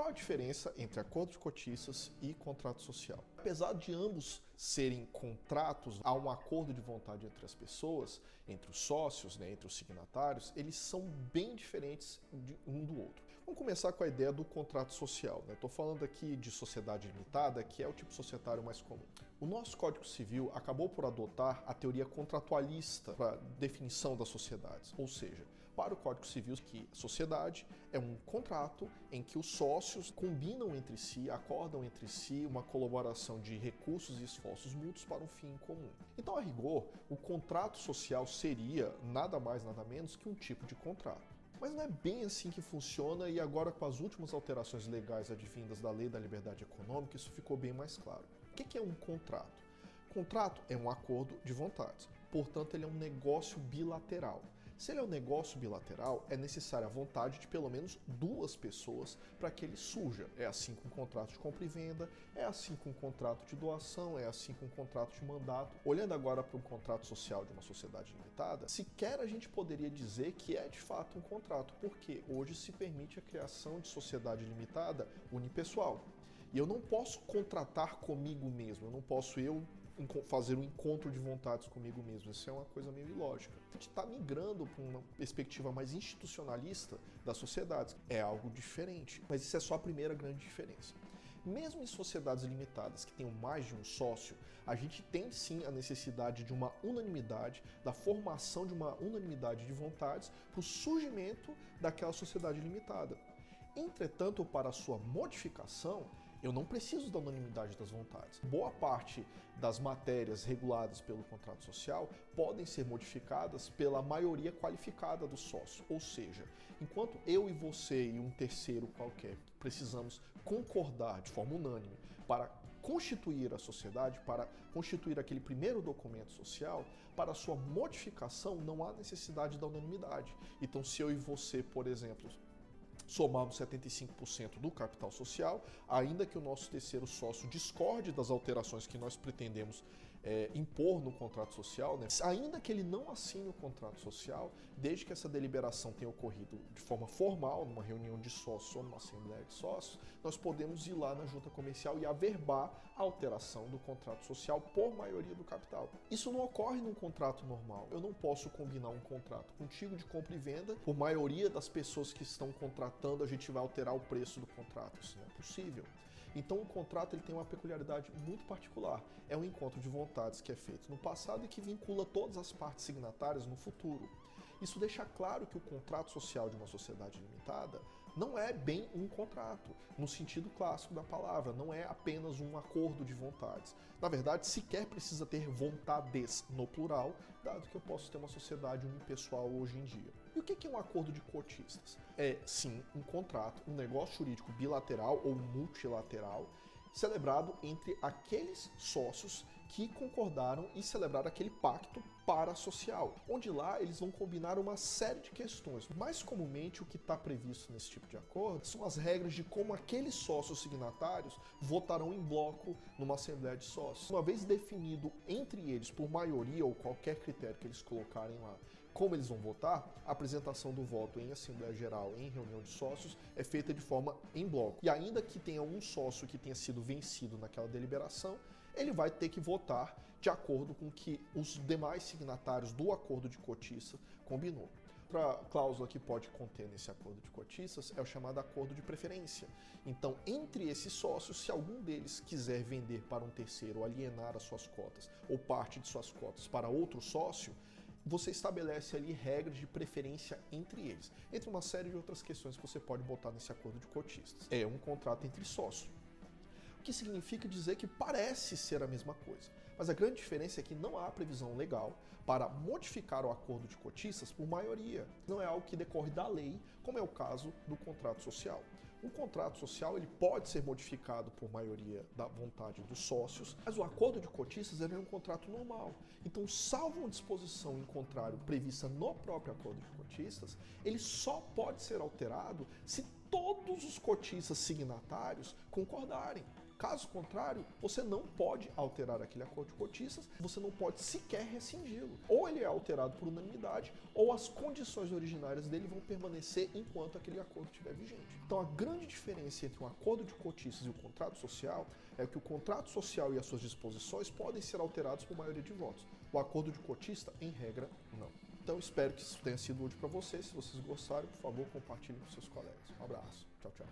Qual a diferença entre acordo de cotistas e contrato social? Apesar de ambos serem contratos, há um acordo de vontade entre as pessoas, entre os sócios, entre os signatários, eles são bem diferentes de um do outro. Vamos começar com a ideia do contrato social. Estou falando aqui de sociedade limitada, que é o tipo societário mais comum. O nosso Código Civil acabou por adotar a teoria contratualista para definição das sociedades, ou seja, para o Código Civil, que sociedade é um contrato em que os sócios combinam entre si, acordam entre si uma colaboração de recursos e esforços mútuos para um fim comum. Então, a rigor, o contrato social seria nada mais, nada menos que um tipo de contrato. Mas não é bem assim que funciona, e agora com as últimas alterações legais advindas da Lei da Liberdade Econômica, isso ficou bem mais claro. O que é um contrato? Contrato é um acordo de vontades, portanto ele é um negócio bilateral. Se ele é um negócio bilateral, é necessária a vontade de pelo menos duas pessoas para que ele surja. É assim com o contrato de compra e venda, é assim com o contrato de doação, é assim com o contrato de mandato. Olhando agora para um contrato social de uma sociedade limitada, sequer a gente poderia dizer que é de fato um contrato, porque hoje se permite a criação de sociedade limitada unipessoal. E eu não posso contratar comigo mesmo, eu não posso fazer um encontro de vontades comigo mesmo. Isso é uma coisa meio ilógica. A gente está migrando para uma perspectiva mais institucionalista das sociedades. É algo diferente, mas isso é só a primeira grande diferença. Mesmo em sociedades limitadas que tenham mais de um sócio, a gente tem sim a necessidade de uma unanimidade, da formação de uma unanimidade de vontades para o surgimento daquela sociedade limitada. Entretanto, para a sua modificação, eu não preciso da unanimidade das vontades. Boa parte das matérias reguladas pelo contrato social podem ser modificadas pela maioria qualificada do sócio. Ou seja, enquanto eu e você e um terceiro qualquer precisamos concordar de forma unânime para constituir a sociedade, para constituir aquele primeiro documento social, para a sua modificação não há necessidade da unanimidade. Então, se eu e você, por exemplo, somarmos 75% do capital social, ainda que o nosso terceiro sócio discorde das alterações que nós pretendemos impor no contrato social, ainda que ele não assine o contrato social, desde que essa deliberação tenha ocorrido de forma formal, numa reunião de sócios ou numa assembleia de sócios, nós podemos ir lá na junta comercial e averbar a alteração do contrato social por maioria do capital. Isso não ocorre num contrato normal. Eu não posso combinar um contrato contigo de compra e venda, por maioria das pessoas que estão contratando, a gente vai alterar o preço do contrato. Isso não é possível. Então o contrato ele tem uma peculiaridade muito particular. É um encontro de vontades que é feito no passado e que vincula todas as partes signatárias no futuro. Isso deixa claro que o contrato social de uma sociedade limitada não é bem um contrato, no sentido clássico da palavra, não é apenas um acordo de vontades. Na verdade, sequer precisa ter vontades no plural, dado que eu posso ter uma sociedade unipessoal hoje em dia. E o que é um acordo de cotistas? É, sim, um contrato, um negócio jurídico bilateral ou multilateral, celebrado entre aqueles sócios que concordaram e celebraram aquele pacto parasocial, onde lá eles vão combinar uma série de questões. Mais comumente, o que está previsto nesse tipo de acordo são as regras de como aqueles sócios signatários votarão em bloco numa assembleia de sócios. Uma vez definido entre eles, por maioria ou qualquer critério que eles colocarem lá, como eles vão votar, a apresentação do voto em Assembleia Geral, em reunião de sócios, é feita de forma em bloco. E ainda que tenha um sócio que tenha sido vencido naquela deliberação, ele vai ter que votar de acordo com o que os demais signatários do acordo de cotistas combinou. Outra cláusula que pode conter nesse acordo de cotistas é o chamado acordo de preferência. Então, entre esses sócios, se algum deles quiser vender para um terceiro ou alienar as suas cotas ou parte de suas cotas para outro sócio, você estabelece ali regras de preferência entre eles, entre uma série de outras questões que você pode botar nesse acordo de cotistas. É um contrato entre sócios, o que significa dizer que parece ser a mesma coisa. Mas a grande diferença é que não há previsão legal para modificar o acordo de cotistas por maioria. Não é algo que decorre da lei, como é o caso do contrato social. O contrato social ele pode ser modificado por maioria da vontade dos sócios, mas o acordo de cotistas ele é um contrato normal. Então, salvo uma disposição em contrário prevista no próprio acordo de cotistas, ele só pode ser alterado se todos os cotistas signatários concordarem. Caso contrário, você não pode alterar aquele acordo de cotistas, você não pode sequer rescindi-lo. Ou ele é alterado por unanimidade, ou as condições originárias dele vão permanecer enquanto aquele acordo estiver vigente. Então a grande diferença entre um acordo de cotistas e o contrato social é que o contrato social e as suas disposições podem ser alterados por maioria de votos. O acordo de cotista, em regra, não. Então espero que isso tenha sido útil para vocês. Se vocês gostaram, por favor, compartilhem com seus colegas. Um abraço. Tchau, tchau.